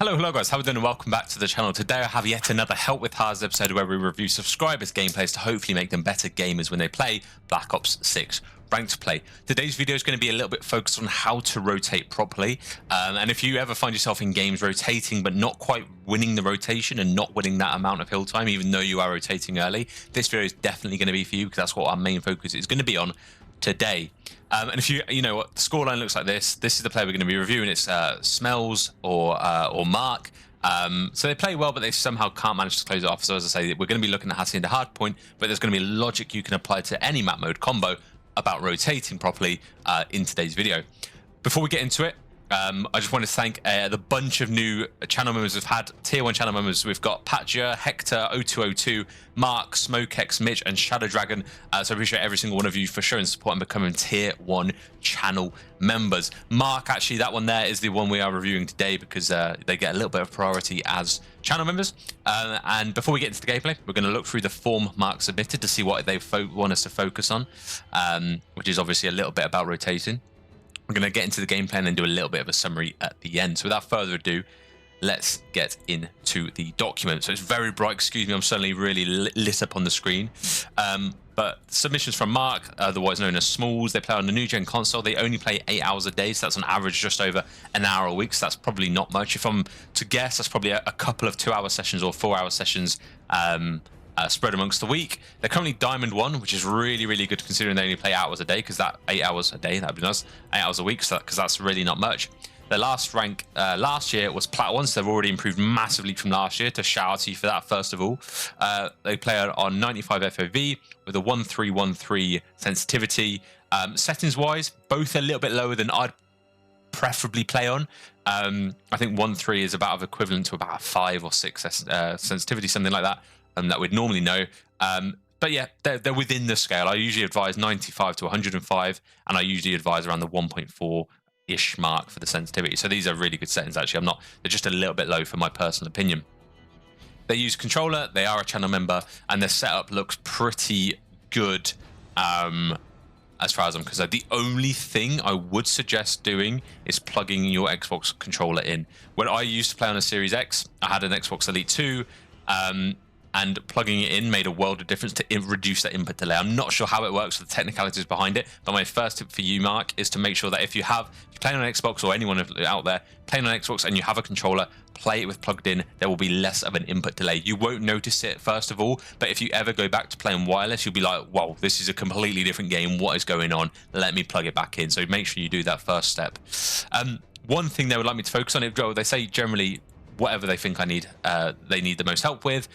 Hello guys, how are we doing and welcome back to the channel. Today I have yet another Help with Harrz episode where we review subscribers' gameplays to hopefully make them better gamers when they play Black Ops 6 ranked play. Today's video is going to be a little bit focused on how to rotate properly, and if you ever find yourself in games rotating but not quite winning the rotation and not winning that amount of hill time even though you are rotating early, this video is definitely going to be for you because that's what our main focus is going to be on today. And if you know what the scoreline looks like, this is the player we're going to be reviewing. It's Smells or Mark. So they play well, but they somehow can't manage to close it off. So as I say, we're going to be looking at Hacienda Hardpoint, but there's going to be logic you can apply to any map mode combo about rotating properly in today's video. Before we get into it, I just want to thank the bunch of new channel members we've had, tier 1 channel members. We've got Patja, Hector, O202, Mark, Smokex, Mitch, and Shadow Dragon. So I appreciate every single one of you for showing support and becoming tier 1 channel members. Mark, actually, that one there is the one we are reviewing today because they get a little bit of priority as channel members. And before we get into the gameplay, we're going to look through the form Mark submitted to see what they want us to focus on, which is obviously a little bit about rotating. We're going to get into the gameplay and then do a little bit of a summary at the end. So without further ado, let's get into the document. So it's very bright. Excuse me, I'm suddenly really lit up on the screen. But submissions from Mark, otherwise known as Smalls. They play on the new gen console. They only play 8 hours a day, so that's on average just over an hour a week. So that's probably not much. If I'm to guess, that's probably a couple of 2-hour sessions or 4-hour sessions spread amongst the week. They're currently Diamond 1, which is really good considering they only play hours a day, because that 8 hours a day, that'd be nice. 8 hours a week, because that's really not much. Their last rank last year was Plat 1, so they've already improved massively from last year, to shout out to you for that first of all. They play on 95 FOV with a 1313 sensitivity. Settings wise, both a little bit lower than I'd preferably play on. I think 1.3 is about equivalent to about a 5 or 6 sensitivity, something like that. That we'd normally know. But yeah, they're within the scale. I usually advise 95 to 105, and I usually advise around the 1.4-ish mark for the sensitivity. So these are really good settings, actually. They're just a little bit low for my personal opinion. They use controller, they are a channel member, and their setup looks pretty good as far as I'm concerned. The only thing I would suggest doing is plugging your Xbox controller in. When I used to play on a Series X, I had an Xbox Elite 2, and plugging it in made a world of difference to reduce that input delay. I'm not sure how it works with the technicalities behind it, but my first tip for you, Mark, is to make sure that if you're playing on Xbox, or anyone out there playing on Xbox and you have a controller, play it with plugged in. There will be less of an input delay. You won't notice it first of all, but if you ever go back to playing wireless, you'll be like, whoa, this is a completely different game. What is going on? Let me plug it back in. So make sure you do that first step. One thing they would like me to focus on, they say generally whatever they think they need the most help with.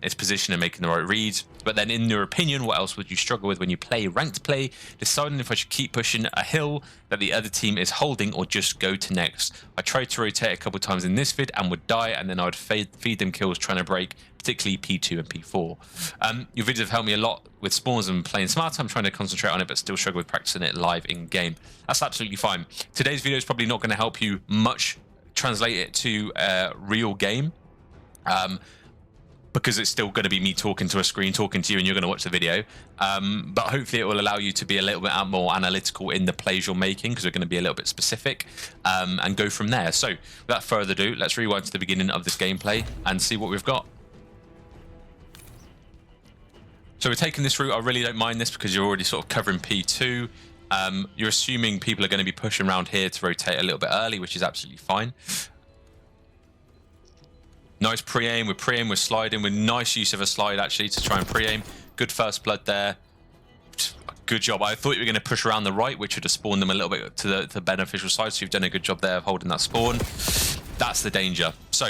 It's position and making the right reads. But then in your opinion, what else would you struggle with when you play ranked play? Deciding if I should keep pushing a hill that the other team is holding or just go to next. I tried to rotate a couple times in this vid and would die, and then I would feed them kills trying to break, particularly P2 and P4. Your videos have helped me a lot with spawns and playing smarter. I'm trying to concentrate on it, but still struggle with practicing it live in game. That's absolutely fine. Today's video is probably not going to help you much translate it to a real game. Because it's still going to be me talking to a screen, talking to you, and you're going to watch the video. But hopefully it will allow you to be a little bit more analytical in the plays you're making, because we're going to be a little bit specific, and go from there. So without further ado, let's rewind to the beginning of this gameplay and see what we've got. So we're taking this route. I really don't mind this because you're already sort of covering P2. You're assuming people are going to be pushing around here to rotate a little bit early, which is absolutely fine. Nice pre-aim, we're sliding, with nice use of a slide actually to try and pre-aim. Good first blood there. Good job. I thought you were going to push around the right, which would have spawned them a little bit to the beneficial side, so you've done a good job there of holding that spawn. That's the danger. So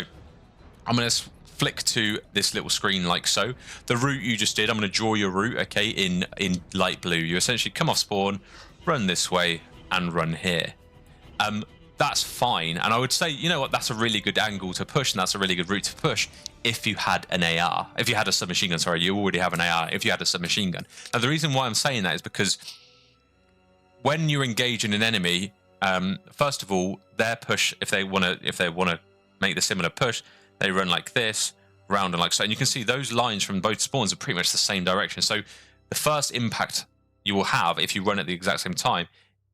I'm going to flick to this little screen like so. The route you just did, I'm going to draw your route, okay, in light blue. You essentially come off spawn, run this way, and run here. That's fine, and I would say, you know what, that's a really good angle to push, and that's a really good route to push if you had an AR. If you had a submachine gun, sorry, you already have an AR. If you had a submachine gun. Now, the reason why I'm saying that is because when you engage in an enemy, first of all, their push, if they want to make the similar push, they run like this, round and like so, and you can see those lines from both spawns are pretty much the same direction. So the first impact you will have if you run at the exact same time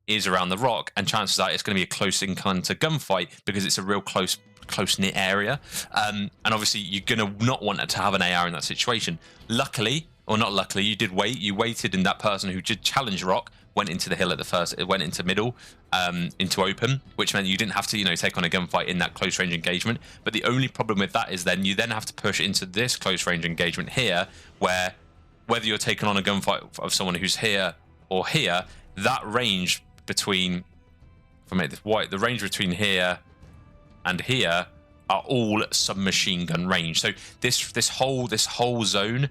is around the rock, and chances are it's going to be a close encounter gunfight because it's a real close close-knit area, and obviously you're gonna not want to have an AR in that situation. Luckily, or not luckily, you did wait. You waited, and that person who did challenge rock went into the hill at the first. It went into middle, into open, which meant you didn't have to, you know, take on a gunfight in that close range engagement. But the only problem with that is then you then have to push into this close range engagement here, where whether you're taking on a gunfight of someone who's here or here, that range between, if I make this white, the range between here and here are all submachine gun range. So this whole zone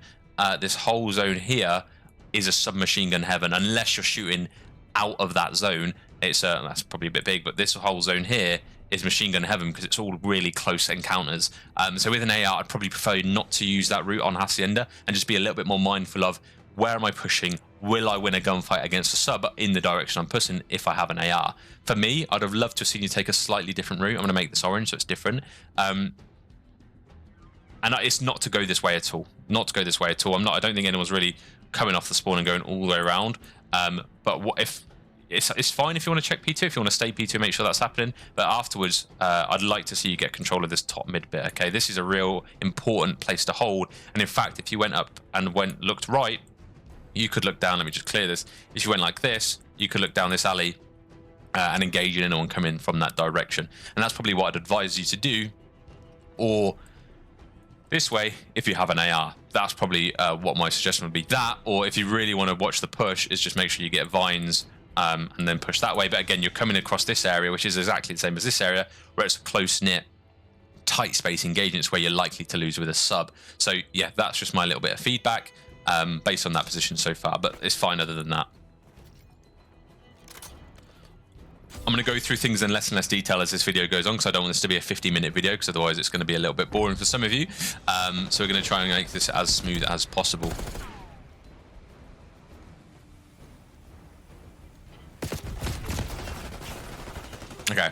here is a submachine gun heaven, unless you're shooting out of that zone. It's that's probably a bit big, but this whole zone here is machine gun heaven because it's all really close encounters. So with an AR, I'd probably prefer not to use that route on Hacienda and just be a little bit more mindful of where am I pushing? Will I win a gunfight against a sub in the direction I'm pushing if I have an AR? For me, I'd have loved to have seen you take a slightly different route. I'm going to make this orange so it's different. And it's not to go this way at all. Not to go this way at all. I don't think anyone's really coming off the spawn and going all the way around. But what if it's fine if you want to check P2, if you want to stay P2, make sure that's happening. But afterwards, I'd like to see you get control of this top mid bit. Okay, this is a real important place to hold. And in fact, if you went up and looked right, you could look down. Let me just clear this. If you went like this, you could look down this alley and engage in anyone coming from that direction. And that's probably what I'd advise you to do. Or this way, if you have an AR, that's probably what my suggestion would be. That, or if you really want to watch the push, is just make sure you get vines and then push that way. But again, you're coming across this area, which is exactly the same as this area, where it's a close-knit, tight space engagements where you're likely to lose with a sub. So yeah, that's just my little bit of feedback based on that position so far, but it's fine other than that. I'm going to go through things in less and less detail as this video goes on, because I don't want this to be a 50-minute video, because otherwise it's going to be a little bit boring for some of you. So we're going to try and make this as smooth as possible. Okay.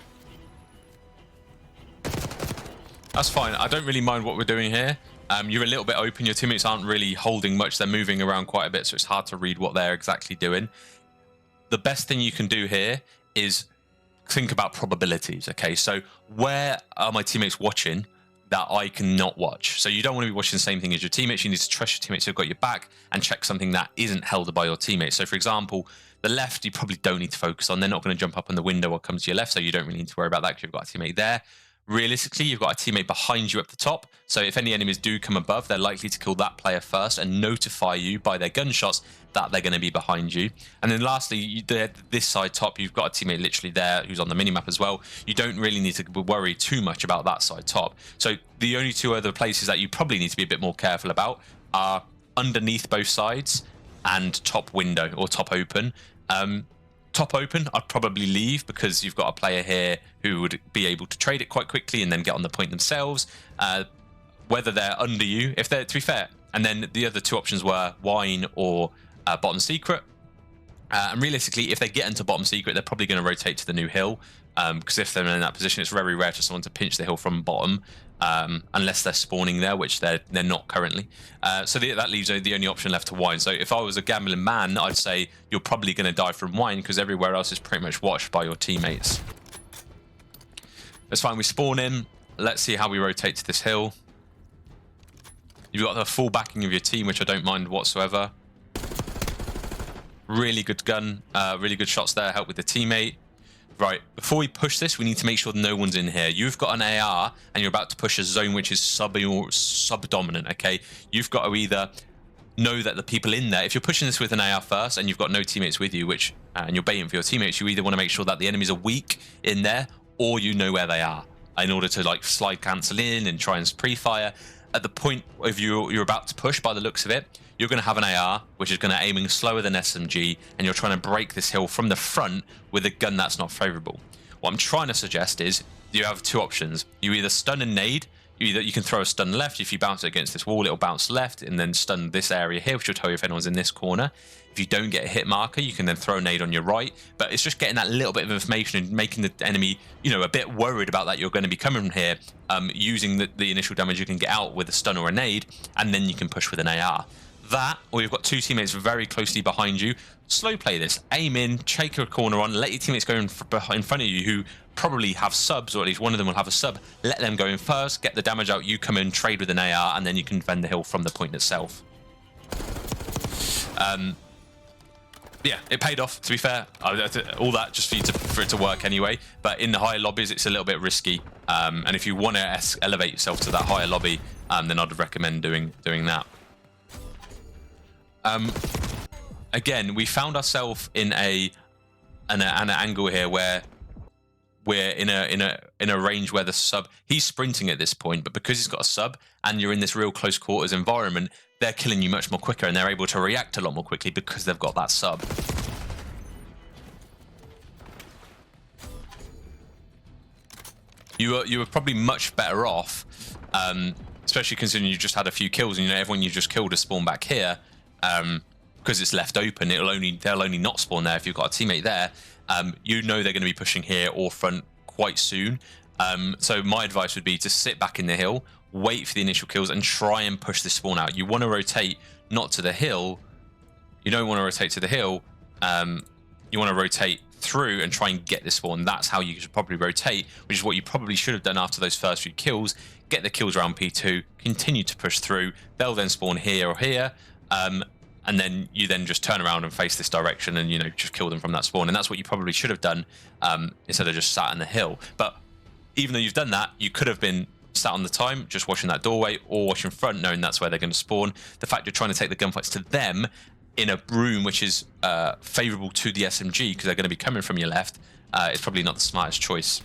That's fine. I don't really mind what we're doing here. You're a little bit open. Your teammates aren't really holding much. They're moving around quite a bit, so it's hard to read what they're exactly doing. The best thing you can do here is think about probabilities. Okay, so where are my teammates watching that I cannot watch? So you don't want to be watching the same thing as your teammates. You need to trust your teammates who've got your back and check something that isn't held by your teammates. So for example, the left, you probably don't need to focus on. They're not going to jump up on the window or come to your left, so you don't really need to worry about that because you've got a teammate there. Realistically, you've got a teammate behind you up the top, so if any enemies do come above, they're likely to kill that player first and notify you by their gunshots that they're going to be behind you. And then lastly, this side top, you've got a teammate literally there who's on the minimap as well. You don't really need to worry too much about that side top. So the only two other places that you probably need to be a bit more careful about are underneath both sides and top window or top open. Top open, I'd probably leave because you've got a player here who would be able to trade it quite quickly and then get on the point themselves. Whether they're under you, if they're, to be fair. And then the other two options were wine or bottom secret. And realistically, if they get into bottom secret, they're probably going to rotate to the new hill. Because if they're in that position, it's very rare for someone to pinch the hill from bottom, unless they're spawning there, which they're not currently. So that leaves the only option left to wine. So if I was a gambling man, I'd say you're probably going to die from wine because everywhere else is pretty much watched by your teammates. That's fine. We spawn in. Let's see how we rotate to this hill. You've got the full backing of your team, which I don't mind whatsoever. Really good gun. Really good shots there. Help with the teammate. Right, before we push this, we need to make sure no one's in here. You've got an AR, and you're about to push a zone which is sub-dominant, okay? You've got to either know that the people in there, if you're pushing this with an AR first, and you've got no teammates with you, and you're baiting for your teammates, you either want to make sure that the enemies are weak in there, or you know where they are, in order to like slide cancel in and try and pre-fire. At the point of you're about to push, by the looks of it, you're going to have an AR, which is going to aiming slower than SMG, and you're trying to break this hill from the front with a gun that's not favorable. What I'm trying to suggest is you have two options. You either stun and nade. You can throw a stun left. If you bounce it against this wall, it'll bounce left and then stun this area here, which will tell you if anyone's in this corner. If you don't get a hit marker, you can then throw a nade on your right. But it's just getting that little bit of information and making the enemy, a bit worried about that you're going to be coming from here, using the initial damage you can get out with a stun or a nade, and then you can push with an AR. that, or you've got two teammates very closely behind you, slow play this. Aim in, take a corner on, let your teammates go in front of you who probably have subs, or at least one of them will have a sub. Let them go in first, get the damage out, you come in, trade with an AR, and then you can defend the hill from the point itself. Yeah, it paid off, to be fair. All that just for it to work anyway. But in the higher lobbies, it's a little bit risky. And if you want to elevate yourself to that higher lobby, then I'd recommend doing that. Again, we found ourselves in an angle here where we're in a range where the sub, he's sprinting at this point, but because he's got a sub and you're in this real close quarters environment, they're killing you much more quicker and they're able to react a lot more quickly because they've got that sub. You were probably much better off, especially considering you just had a few kills and you know everyone you just killed has spawned back here, because it's left open. They'll only not spawn there if you've got a teammate there. You know they're going to be pushing here or front quite soon. So my advice would be to sit back in the hill, wait for the initial kills, and try and push the spawn out. You want to rotate not to the hill. You don't want to rotate to the hill. You want to rotate through and try and get the spawn. That's how you should probably rotate, which is what you probably should have done after those first few kills. Get the kills around P2, continue to push through. They'll then spawn here or here. And then you then just turn around and face this direction and, you know, just kill them from that spawn. And that's what you probably should have done, instead of just sat in the hill. But even though you've done that, you could have been sat on the time, just watching that doorway or watching front, knowing that's where they're going to spawn. The fact you're trying to take the gunfights to them in a room which is favourable to the SMG because they're going to be coming from your left, is probably not the smartest choice.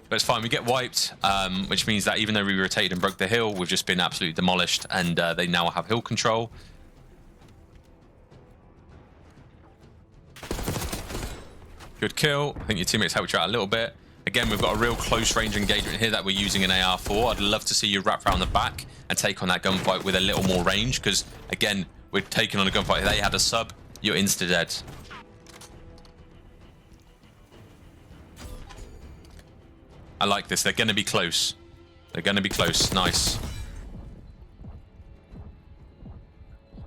But it's fine, we get wiped, which means that even though we rotated and broke the hill, we've just been absolutely demolished, and they now have hill control. Good kill. I think your teammates helped you out a little bit. Again, we've got a real close range engagement here that we're using an AR for. I'd love to see you wrap around the back and take on that gunfight with a little more range, because, again, we're taking on a gunfight. They had a sub, you're insta-dead. I like this. They're going to be close. They're going to be close. Nice.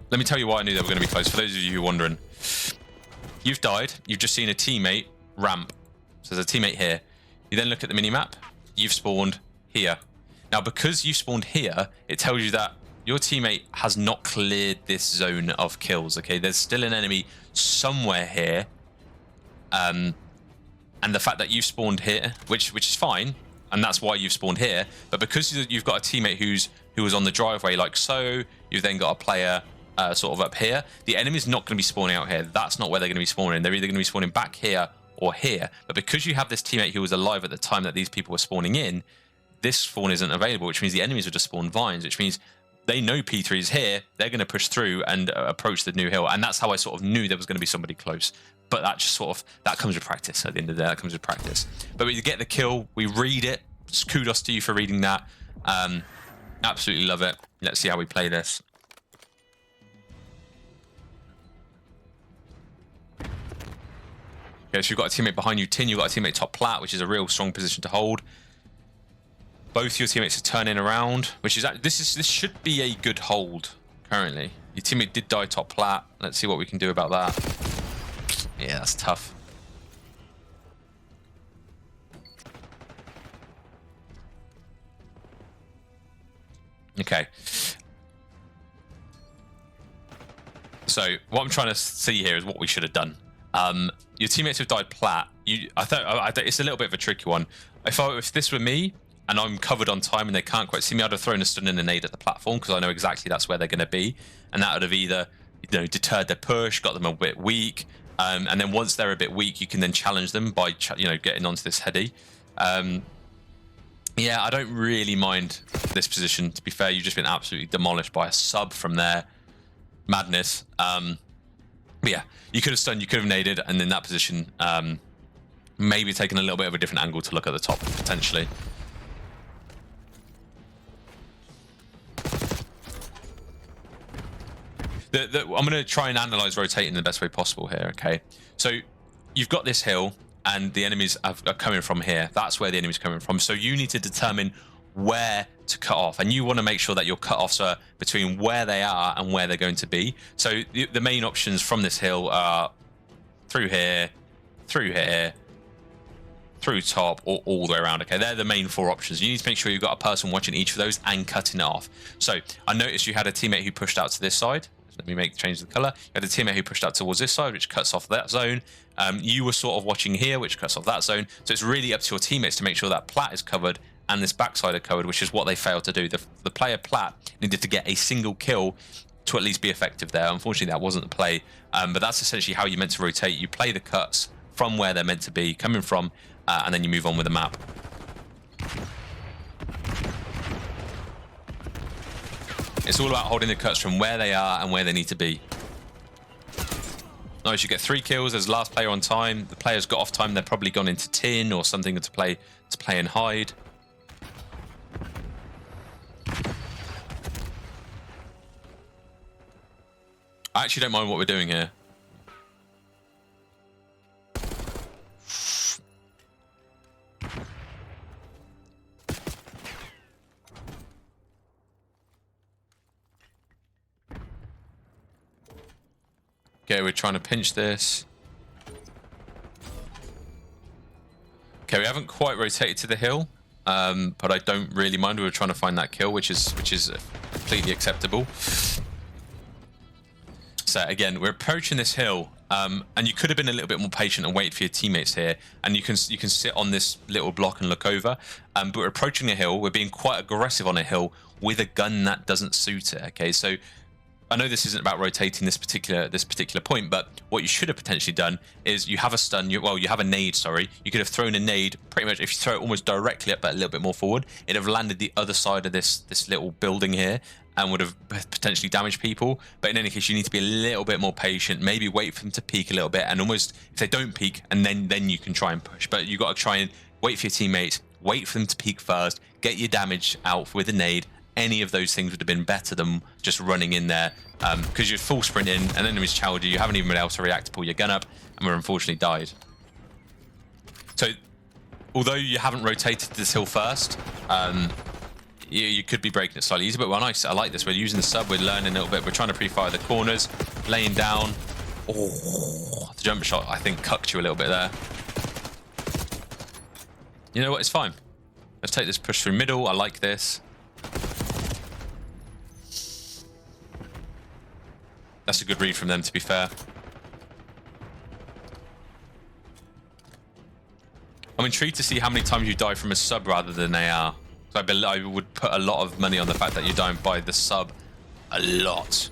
Let me tell you why I knew they were going to be close. For those of you who are wondering, you've died. You've just seen a teammate ramp. So there's a teammate here. You then look at the minimap. You've spawned here. Now, because you spawned here, it tells you that your teammate has not cleared this zone of kills. Okay, there's still an enemy somewhere here. And the fact that you spawned here, which is fine, and that's why you've spawned here, but because you've got a teammate who was on the driveway like so, you've then got a player sort of up here. The enemy's not going to be spawning out here. That's not where they're going to be spawning. They're either going to be spawning back here or here. But because you have this teammate who was alive at the time that these people were spawning in, this spawn isn't available, which means the enemies will just spawn vines, which means they know P3 is here. They're going to push through and approach the new hill. And that's how I sort of knew there was going to be somebody close. But that just sort of, that comes with practice at the end of the day. That comes with practice. But we get the kill. We read it. Just kudos to you for reading that. Absolutely love it. Let's see how we play this. Okay, so you've got a teammate behind you, Tin. You've got a teammate top plat, which is a real strong position to hold. Both your teammates are turning around, which is this should be a good hold currently. Your teammate did die top plat. Let's see what we can do about that. Yeah, that's tough. Okay. So what I'm trying to see here is what we should have done. Your teammates have died plat. I thought it's a little bit of a tricky one. If this were me and I'm covered on time and they can't quite see me, I'd have thrown a stun and a nade at the platform because I know exactly that's where they're going to be, and that would have either, you know, deterred their push, got them a bit weak. And then once they're a bit weak, you can then challenge them by, getting onto this heady. Yeah, I don't really mind this position. To be fair, you've just been absolutely demolished by a sub from there. Madness. But yeah, you could have stunned, you could have naded, and in that position, maybe taken a little bit of a different angle to look at the top, potentially. I'm going to try and analyze rotating the best way possible here, okay? So you've got this hill, and the enemies are coming from here. That's where the enemy's coming from. So you need to determine where to cut off, and you want to make sure that your cut-offs are between where they are and where they're going to be. So the main options from this hill are through here, through top, or all the way around. Okay, they're the main 4 options. You need to make sure you've got a person watching each of those and cutting it off. So I noticed you had a teammate who pushed out to this side. Let me change the color. You had a teammate who pushed out towards this side, which cuts off that zone. You were sort of watching here, which cuts off that zone. So it's really up to your teammates to make sure that plat is covered and this backside are covered, which is what they failed to do. The player plat needed to get a single kill to at least be effective there. Unfortunately, that wasn't the play, but that's essentially how you're meant to rotate. You play the cuts from where they're meant to be, coming from, and then you move on with the map. It's all about holding the cuts from where they are and where they need to be. Nice, you get 3 kills as last player on time. The players got off time, they're probably gone into tin or something to play and hide. I actually don't mind what we're doing here. Okay, we're trying to pinch this. Okay, we haven't quite rotated to the hill, but I don't really mind. We were trying to find that kill, which is completely acceptable. So again, we're approaching this hill, and you could have been a little bit more patient and waited for your teammates here, and you can sit on this little block and look over. But we're approaching a hill. We're being quite aggressive on a hill with a gun that doesn't suit it. Okay, so I know this isn't about rotating this particular point, but what you should have potentially done is you have a stun. You have a nade. Sorry, you could have thrown a nade. Pretty much, if you throw it almost directly up, but a little bit more forward, it'd have landed the other side of this little building here and would have potentially damaged people. But in any case, you need to be a little bit more patient. Maybe wait for them to peek a little bit, and almost if they don't peek, and then you can try and push. But you got to try and wait for your teammates. Wait for them to peek first. Get your damage out with a nade. Any of those things would have been better than just running in there, because you're full sprinting and then enemies challenge you. You haven't even been able to react to pull your gun up, and we're unfortunately died. So, although you haven't rotated this hill first, you could be breaking it slightly easier. But I like this. We're using the sub. We're learning a little bit. We're trying to pre-fire the corners, laying down. Oh, the jump shot I think cucked you a little bit there. You know what? It's fine. Let's take this push through middle. I like this. That's a good read from them, to be fair. I'm intrigued to see how many times you die from a sub rather than AR. So I would put a lot of money on the fact that you're dying by the sub a lot.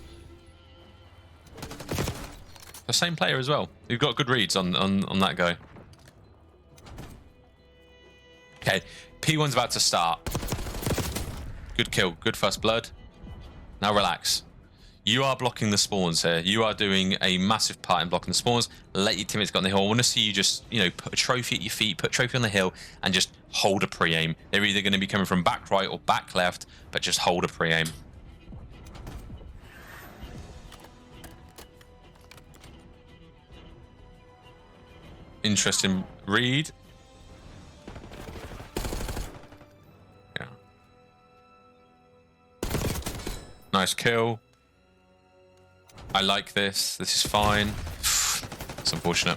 The same player as well. You've got good reads on that guy. Okay, P1's about to start. Good kill, good first blood. Now relax. You are blocking the spawns here. You are doing a massive part in blocking the spawns. Let your teammates get on the hill. I want to see you just, put a trophy at your feet, put a trophy on the hill, and just hold a pre-aim. They're either going to be coming from back right or back left, but just hold a pre-aim. Interesting read. Yeah. Nice kill. I like this. This is fine. It's unfortunate.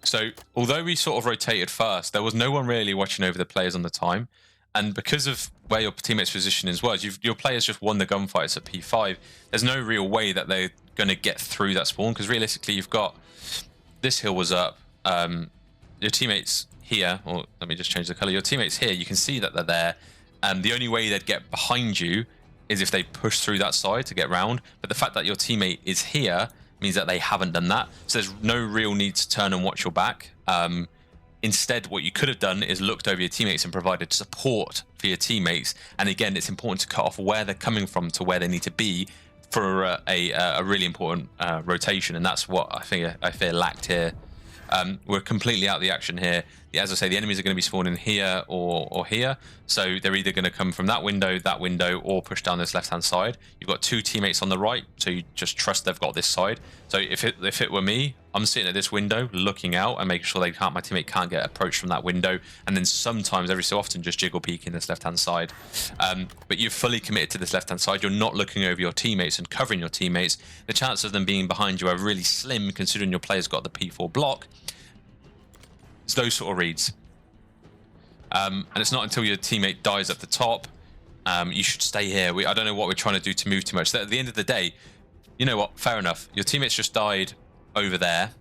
So, although we sort of rotated first, there was no one really watching over the players on the time. And because of where your teammates' position is, your players just won the gunfights at P5. There's no real way that they're going to get through that spawn, because realistically, you've got this hill was up. Your teammates here, or let me just change the color. Your teammates here, you can see that they're there. The only way they'd get behind you is if they push through that side to get round. But the fact that your teammate is here means that they haven't done that. So there's no real need to turn and watch your back. Instead, what you could have done is looked over your teammates and provided support for your teammates. And again, it's important to cut off where they're coming from to where they need to be for a really important rotation. And that's what I fear lacked here. We're completely out of the action here. As I say, the enemies are going to be spawning here or here. So they're either going to come from that window, or push down this left-hand side. You've got 2 teammates on the right, so you just trust they've got this side. So if it were me, I'm sitting at this window, looking out and making sure my teammate can't get approached from that window. And then sometimes, every so often, just jiggle peeking this left-hand side. But you're fully committed to this left-hand side. You're not looking over your teammates and covering your teammates. The chances of them being behind you are really slim, considering your player's got the P4 block. It's those sort of reads. And it's not until your teammate dies at the top. You should stay here. I don't know what we're trying to do to move too much. At the end of the day, you know what? Fair enough. Your teammates just died over there.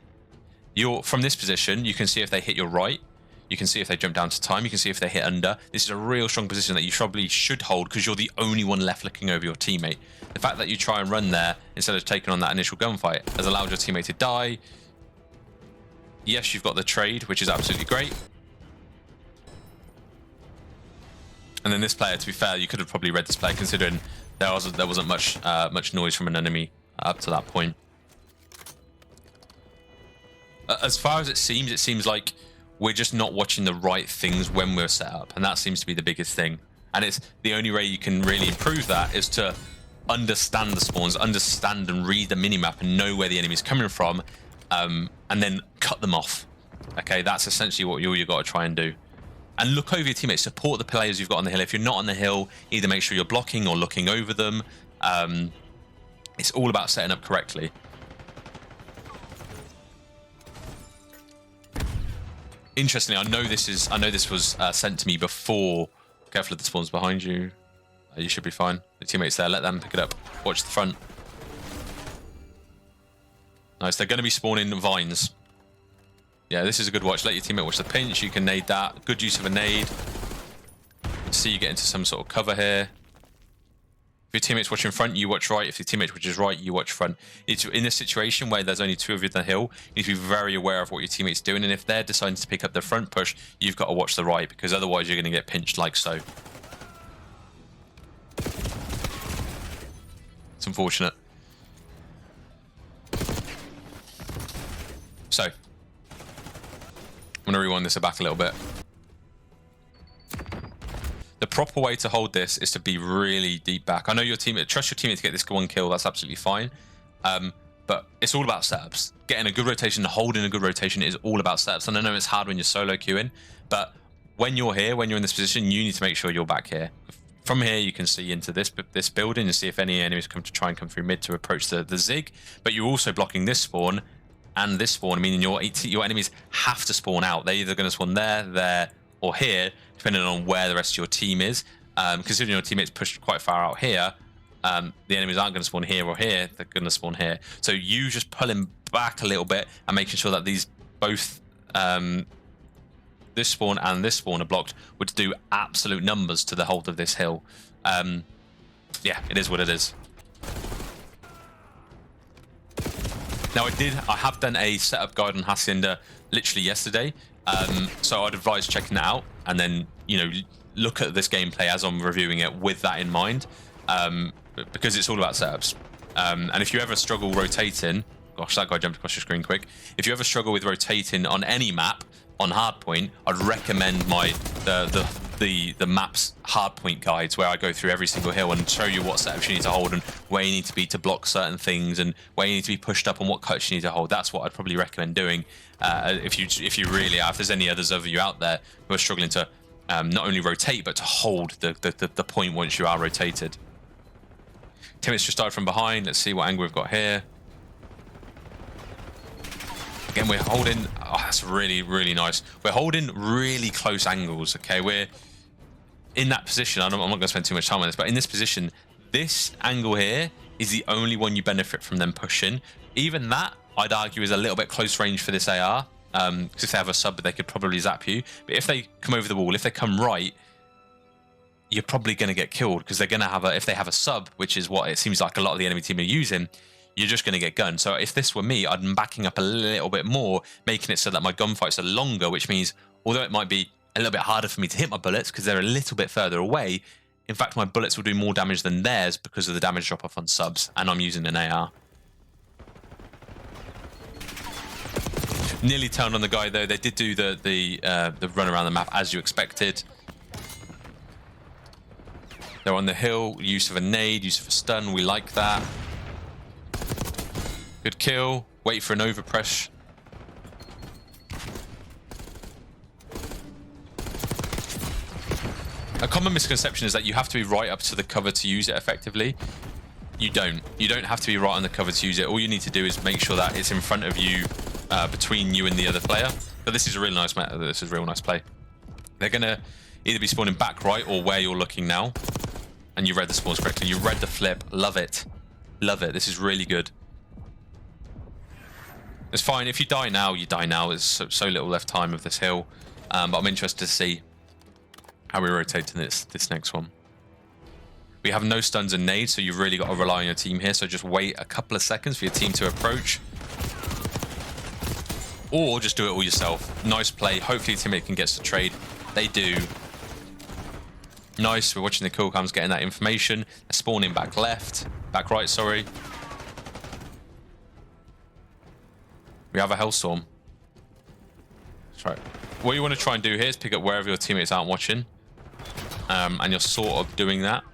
From this position, you can see if they hit your right. You can see if they jump down to time. You can see if they hit under. This is a real strong position that you probably should hold because you're the only one left looking over your teammate. The fact that you try and run there instead of taking on that initial gunfight has allowed your teammate to die. Yes, you've got the trade, which is absolutely great. And then this player, to be fair, you could have probably read this player considering there wasn't much noise from an enemy up to that point. As far as it seems like we're just not watching the right things when we're set up, and that seems to be the biggest thing. And it's the only way you can really improve that is to understand the spawns, understand and read the minimap and know where the enemy's coming from, and then cut them off. Okay, that's essentially what you got to try and do. And look over your teammates, support the players you've got on the hill. If you're not on the hill, either make sure you're blocking or looking over them. It's all about setting up correctly. Interestingly, I know this was sent to me before. Careful of the spawns behind you. You should be fine. The teammates there, let them pick it up. Watch the front. Nice, they're going to be spawning vines. Yeah, this is a good watch. Let your teammate watch the pinch. You can nade that. Good use of a nade. See you get into some sort of cover here. If your teammate's watching front, you watch right. If your teammate watches right, you watch front. It's in a situation where there's only two of you on the hill, you need to be very aware of what your teammate's doing. And if they're deciding to pick up the front push, you've got to watch the right, because otherwise you're going to get pinched like so. It's unfortunate. So, I'm going to rewind this back a little bit. The proper way to hold this is to be really deep back. I know your teammate, trust your teammate to get this one kill, that's absolutely fine. But it's all about setups. Getting a good rotation, holding a good rotation is all about setups. And I know it's hard when you're solo queuing, but when you're here, when you're in this position, you need to make sure you're back here. From here, you can see into this building and see if any enemies come to try and come through mid to approach the zig. But you're also blocking this spawn and this spawn, meaning your enemies have to spawn out. They're either going to spawn there, or here, depending on where the rest of your team is. Considering your teammates pushed quite far out here, the enemies aren't going to spawn here or here, they're going to spawn here. So you just pulling back a little bit and making sure that these both, this spawn and this spawn are blocked would do absolute numbers to the hold of this hill. Yeah, it is what it is. Now I have done a setup guide on Hacienda literally yesterday. So I'd advise checking that out and then, look at this gameplay as I'm reviewing it with that in mind, because it's all about setups. And if you ever struggle rotating, gosh, that guy jumped across your screen quick. If you ever struggle with rotating on any map on Hardpoint, I'd recommend the map's Hardpoint guides, where I go through every single hill and show you what setups you need to hold and where you need to be to block certain things and where you need to be pushed up and what cuts you need to hold. That's what I'd probably recommend doing. If you really are, if there's any others of you out there who are struggling to not only rotate but to hold the point once you are rotated. Teammates just started from behind. Let's see what angle we've got here. Again, we're holding. Oh, that's really, really nice. We're holding really close angles. Okay, we're in that position. I'm not going to spend too much time on this, but in this position, this angle here is the only one you benefit from them pushing. Even that, I'd argue, is a little bit close range for this AR. Because if they have a sub, they could probably zap you. But if they come over the wall, if they come right, you're probably going to get killed, because they're going to have if they have a sub, which is what it seems like a lot of the enemy team are using, you're just going to get gunned. So if this were me, I'd be backing up a little bit more, making it so that my gunfights are longer, which means although it might be a little bit harder for me to hit my bullets because they're a little bit further away, in fact, my bullets will do more damage than theirs because of the damage drop off on subs, and I'm using an AR. Nearly turned on the guy though. They did do the run around the map as you expected. They're on the hill. Use of a nade, use of a stun. We like that. Good kill. Wait for an overpress common misconception is that you have to be right up to the cover to use it effectively. You don't. You don't have to be right on the cover to use it. All you need to do is make sure that it's in front of you, between you and the other player. But this is a really nice this is a real nice play. They're gonna either be spawning back right or where you're looking now. And you read the spawns correctly. You read the flip. Love it. Love it. This is really good. It's fine. If you die now, you die now. There's so little left time of this hill. But I'm interested to see how we rotate to this next one. We have no stuns and nades, so you've really got to rely on your team here. So just wait a couple of seconds for your team to approach. Or just do it all yourself. Nice play. Hopefully your teammate can get to trade. They do. Nice. We're watching the kill cams, getting that information. They're spawning back left. Back right, sorry. We have a Hellstorm. That's right. What you want to try and do here is pick up wherever your teammates aren't watching. And you're sort of doing that.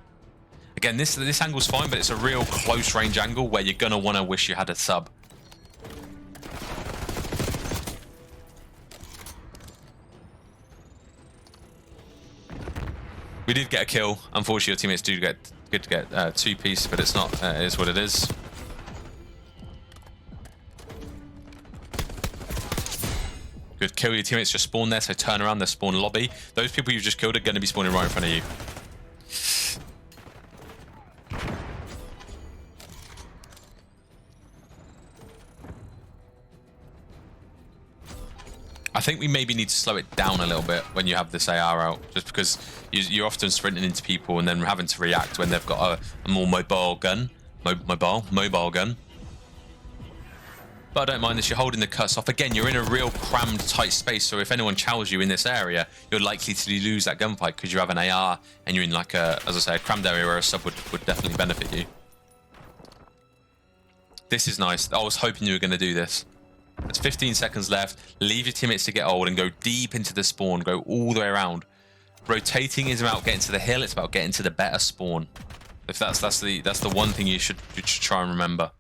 Again, this angle's fine, but it's a real close range angle where you're going to want to wish you had a sub. We did get a kill. Unfortunately, your teammates do get good to get two-piece, but it's not. It is what it is. Good kill. Your teammates just spawn there, so turn around. They spawn lobby. Those people you've just killed are going to be spawning right in front of you. I think we maybe need to slow it down a little bit when you have this AR out, just because you're often sprinting into people and then having to react when they've got a more mobile gun. Mobile gun. But I don't mind this. You're holding the cuts off. Again, you're in a real crammed, tight space, so if anyone chows you in this area, you're likely to lose that gunfight because you have an AR and you're in like a, as I say, a crammed area where a sub would definitely benefit you. This is nice. I was hoping you were going to do this. There's 15 seconds left. Leave your teammates to get old and go deep into the spawn. Go all the way around. Rotating is about getting to the hill. It's about getting to the better spawn. If that's the one thing you should try and remember.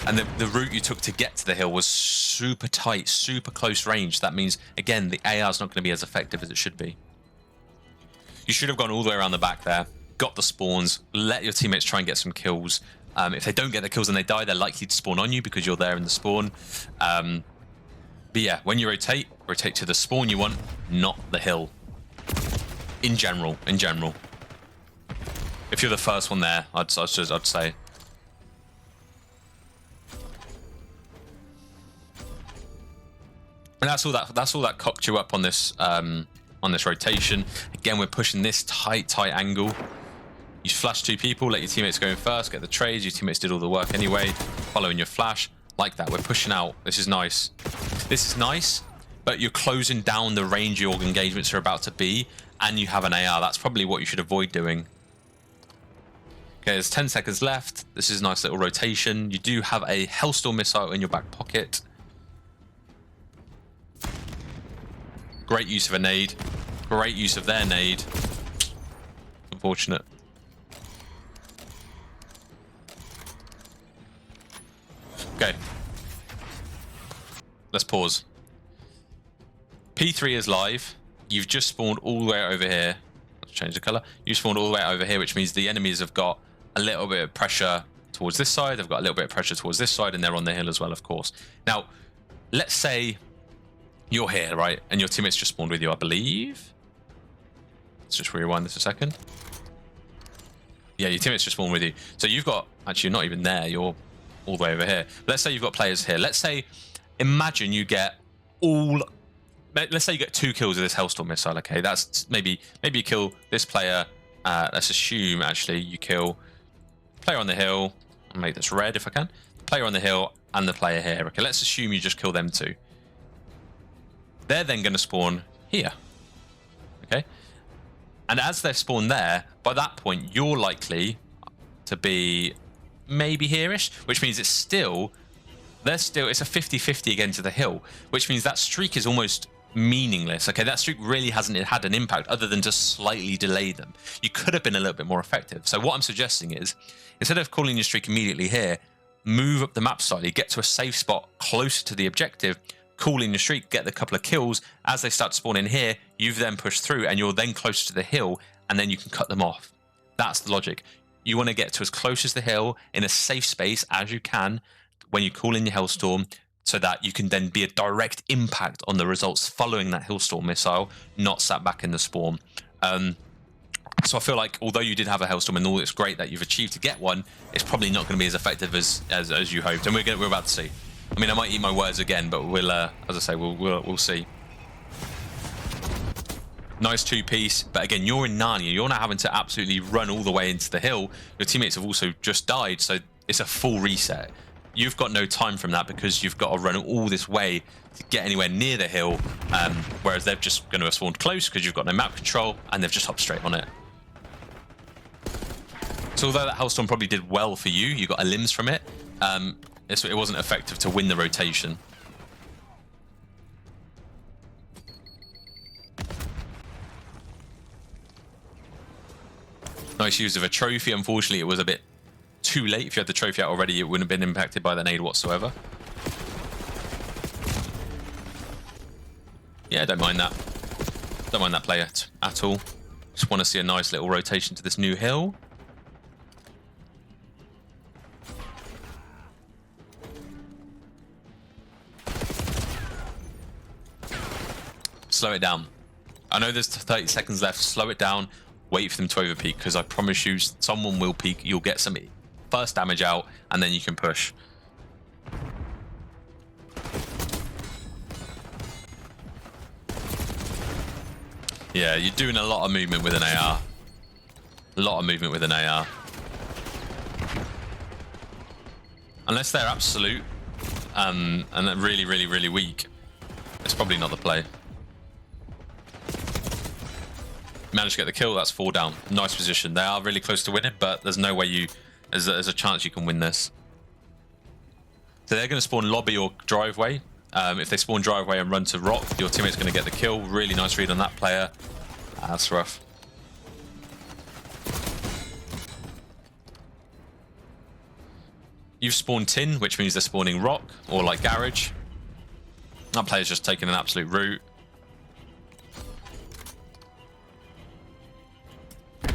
And the route you took to get to the hill was super tight, super close range. That means, again, the AR is not going to be as effective as it should be. You should have gone all the way around the back there, got the spawns, let your teammates try and get some kills. If they don't get the kills and they die, they're likely to spawn on you because you're there in the spawn. But yeah, when you rotate to the spawn you want, not the hill. In general. If you're the first one there, I'd say. And that's all that cocked you up on this rotation. Again, we're pushing this tight angle. You flash two people, let your teammates go in first, get the trades. Your teammates did all the work anyway. Following your flash, like that. We're pushing out. This is nice. This is nice, but you're closing down the range your engagements are about to be, and you have an AR. That's probably what you should avoid doing. Okay, there's 10 seconds left. This is a nice little rotation. You do have a Hellstorm missile in your back pocket. Great use of a nade. Great use of their nade. Unfortunate. Okay. Let's pause. P3 is live. You've just spawned all the way over here. Let's change the color. You spawned all the way over here, which means the enemies have got a little bit of pressure towards this side. They've got a little bit of pressure towards this side, and they're on the hill as well, of course. Now, let's say you're here, right? And your teammates just spawned with you, I believe. Let's just rewind this a second. Yeah, your teammates just spawned with you. So you've got, actually, you're not even there. You're all the way over here. Let's say you've got players here. Let's say, imagine you get let's say you get 2 kills with this Hellstorm missile, okay? That's maybe you kill this player. Let's assume, actually, you kill player on the hill. I'll make this red if I can. Player on the hill and the player here. Okay, let's assume you just kill them 2. They're then going to spawn here. Okay? And as they've spawned there, by that point, you're likely to be maybe here-ish, which means it's a 50-50 again to the hill, which means that streak is almost meaningless. Okay, that streak really hasn't had an impact other than just slightly delay them. You could have been a little bit more effective. So what I'm suggesting is, instead of calling your streak immediately here, move up the map slightly, get to a safe spot closer to the objective, cool in your streak, get the couple of kills. As they start to spawn in here, you've then pushed through and you're then closer to the hill, and then you can cut them off. That's the logic. You want to get to as close as the hill in a safe space as you can when you call in your Hellstorm, so that you can then be a direct impact on the results following that Hellstorm missile, not sat back in the spawn. So I feel like although you did have a Hellstorm and all it's great that you've achieved to get one, it's probably not going to be as effective as you hoped. And we're about to see. I mean, I might eat my words again, but we'll, as I say, we'll see. Nice two-piece, but again, you're in Narnia. You're not having to absolutely run all the way into the hill. Your teammates have also just died, so it's a full reset. You've got no time from that because you've got to run all this way to get anywhere near the hill, whereas they're just going to have spawned close because you've got no map control, and they've just hopped straight on it. So although that Hellstorm probably did well for you, you got a limbs from it, it wasn't effective to win the rotation. Nice use of a trophy. Unfortunately, it was a bit too late. If you had the trophy out already, it wouldn't have been impacted by the nade whatsoever. Yeah, don't mind that. Don't mind that play at all. Just want to see a nice little rotation to this new hill. Slow it down. I know there's 30 seconds left. Slow it down. Wait for them to overpeak, because I promise you someone will peak. You'll get some first damage out, and then you can push. Yeah, you're doing a lot of movement with an AR. A lot of movement with an AR. Unless they're absolute and they're really, really, really weak, it's probably not the play. Managed to get the kill. That's 4 down. Nice position. They are really close to winning, but there's no way there's a chance you can win this. So they're going to spawn lobby or driveway. If they spawn driveway and run to rock, your teammate's going to get the kill. Really nice read on that player. That's rough. You've spawned tin, which means they're spawning rock or like garage. That player's just taking an absolute route.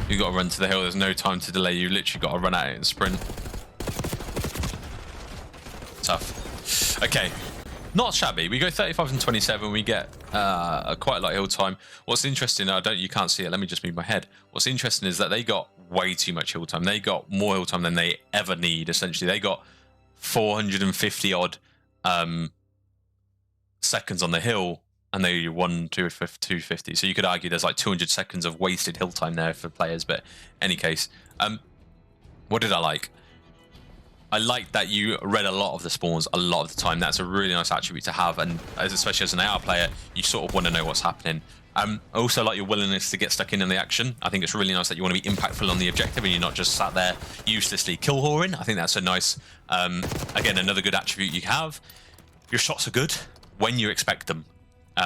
You've got to run to the hill. There's no time to delay. You literally got to run at it and sprint. Tough. Okay. Not shabby. We go 35 and 27. We get quite a lot of hill time. What's interesting, you can't see it. Let me just move my head. What's interesting is that they got way too much hill time. They got more hill time than they ever need, essentially. They got 450 odd seconds on the hill, and they won 250. So you could argue there's like 200 seconds of wasted hill time there for players. But any case, what did I like? I like that you read a lot of the spawns a lot of the time. That's a really nice attribute to have, and especially as an AR player, you sort of want to know what's happening. I also like your willingness to get stuck in the action. I think it's really nice that you want to be impactful on the objective and you're not just sat there uselessly kill whoring. I think that's a nice, again, another good attribute you have. Your shots are good when you expect them.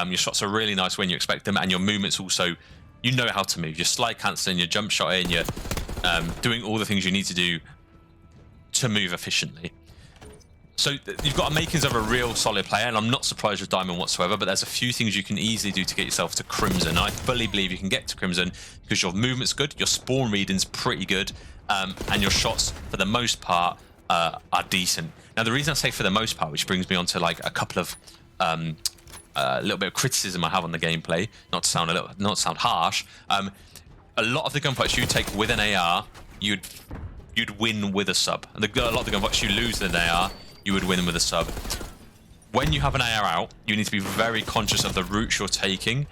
Your shots are really nice when you expect them, and your movements also, you know how to move. Your slide cancelling, your jump shot in, you're doing all the things you need to do to move efficiently. So you've got a makings of a real solid player, and I'm not surprised with Diamond whatsoever, but there's a few things you can easily do to get yourself to Crimson. I fully believe you can get to Crimson because your movement's good, your spawn reading's pretty good, and your shots, for the most part, are decent. Now, the reason I say for the most part, which brings me on to like a couple of a little bit of criticism I have on the gameplay, not to sound harsh. A lot of the gunfights you take with an AR, you'd win with a sub. And a lot of the gunfights you lose with an AR, you would win with a sub. When you have an AR out, you need to be very conscious of the routes you're taking,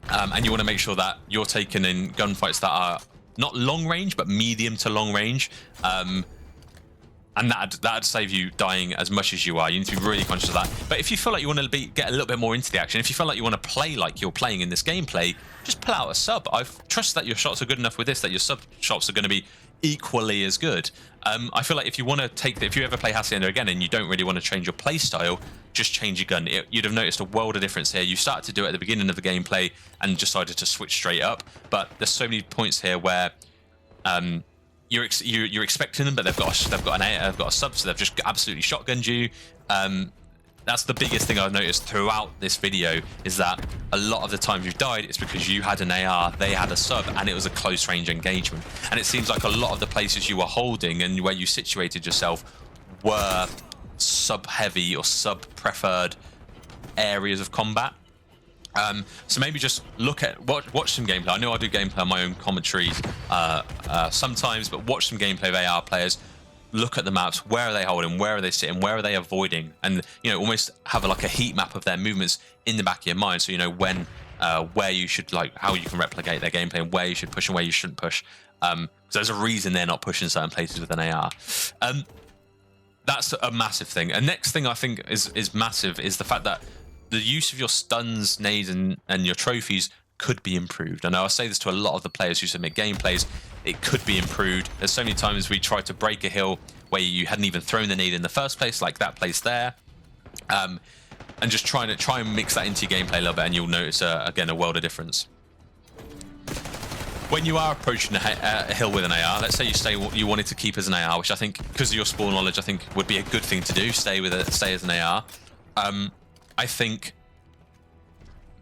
and you want to make sure that you're taking in gunfights that are not long range, but medium to long range. And that'd save you dying as much as you are. You need to be really conscious of that. But if you feel like you want to get a little bit more into the action, if you feel like you want to play like you're playing in this gameplay, just pull out a sub. I trust that your shots are good enough with this, that your sub shots are going to be equally as good. I feel like if you ever play Hacienda again and you don't really want to change your play style, just change your gun. You'd have noticed a world of difference here. You started to do it at the beginning of the gameplay and decided to switch straight up. But there's so many points here where you're expecting them, but they've got a sub, so they've just absolutely shotgunned you. that's the biggest thing I've noticed throughout this video, is that a lot of the times you've died, it's because you had an AR, they had a sub, and it was a close range engagement. And it seems like a lot of the places you were holding and where you situated yourself were sub-heavy or sub-preferred areas of combat. So maybe just look at, watch some gameplay. I know I do gameplay on my own commentaries sometimes, but watch some gameplay of AR players. Look at the maps. Where are they holding? Where are they sitting? Where are they avoiding? And, you know, almost have like a heat map of their movements in the back of your mind, so you know when, where you should, like, how you can replicate their gameplay, and where you should push and where you shouldn't push. So there's a reason they're not pushing certain places with an AR. That's a massive thing. And next thing I think is massive is the fact that the use of your stuns, nades, and your trophies could be improved. I know I say this to a lot of the players who submit gameplays. It could be improved. There's so many times we tried to break a hill where you hadn't even thrown the nade in the first place, like that place there. And just try and mix that into your gameplay a little bit, and you'll notice, again, a world of difference. When you are approaching a hill with an AR, let's say you wanted to keep as an AR, which I think, because of your spawn knowledge, I think would be a good thing to do, stay as an AR. I think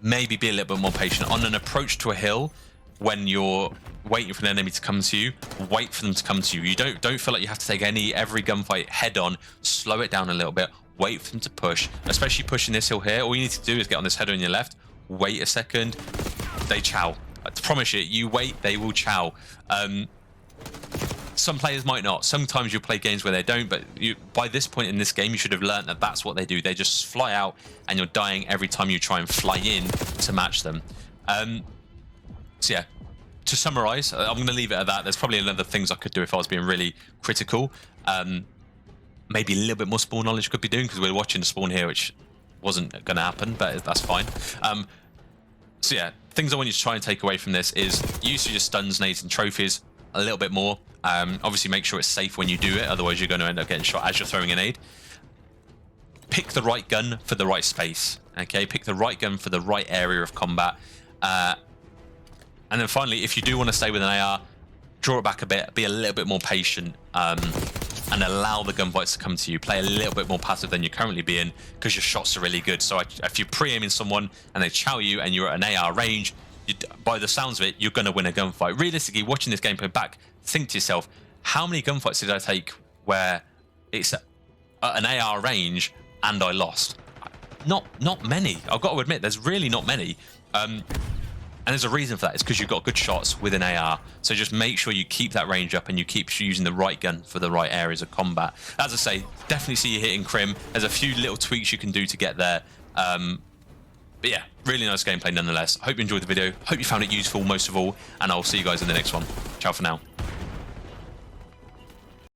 maybe be a little bit more patient on an approach to a hill. When you're waiting for an enemy to come to you, wait for them to come to you. You don't feel like you have to take every gunfight head on. Slow it down a little bit. Wait for them to push, especially pushing this hill here. All you need to do is get on this header on your left. Wait a second. They chow. I promise you. You wait, they will chow. Some players might not. Sometimes you'll play games where they don't, but by this point in this game, you should have learned that that's what they do. They just fly out, and you're dying every time you try and fly in to match them. So yeah, to summarize, I'm going to leave it at that. There's probably other things I could do if I was being really critical. Maybe a little bit more spawn knowledge could be doing, because we're watching the spawn here, which wasn't going to happen, but that's fine. So yeah, things I want you to try and take away from this is use your stuns, nades, and trophies a little bit more. Obviously, make sure it's safe when you do it, otherwise you're going to end up getting shot as you're throwing a nade. Pick the right gun for the right space. Okay, pick the right gun for the right area of combat. And then finally, if you do want to stay with an AR, draw it back a bit, be a little bit more patient, and allow the gunfights to come to you. Play a little bit more passive than you're currently being, because your shots are really good. So if you're pre-aiming someone and they chow you and you're at an AR range, by the sounds of it, you're going to win a gunfight. Realistically, watching this gameplay back, think to yourself, how many gunfights did I take where it's at an AR range and I lost? Not many. I've got to admit, there's really not many. And there's a reason for that. It's because you've got good shots with an AR. So just make sure you keep that range up and you keep using the right gun for the right areas of combat. As I say, definitely see you hitting Crim. There's a few little tweaks you can do to get there. But yeah, really nice gameplay nonetheless. Hope you enjoyed the video. Hope you found it useful most of all. And I'll see you guys in the next one. Ciao for now.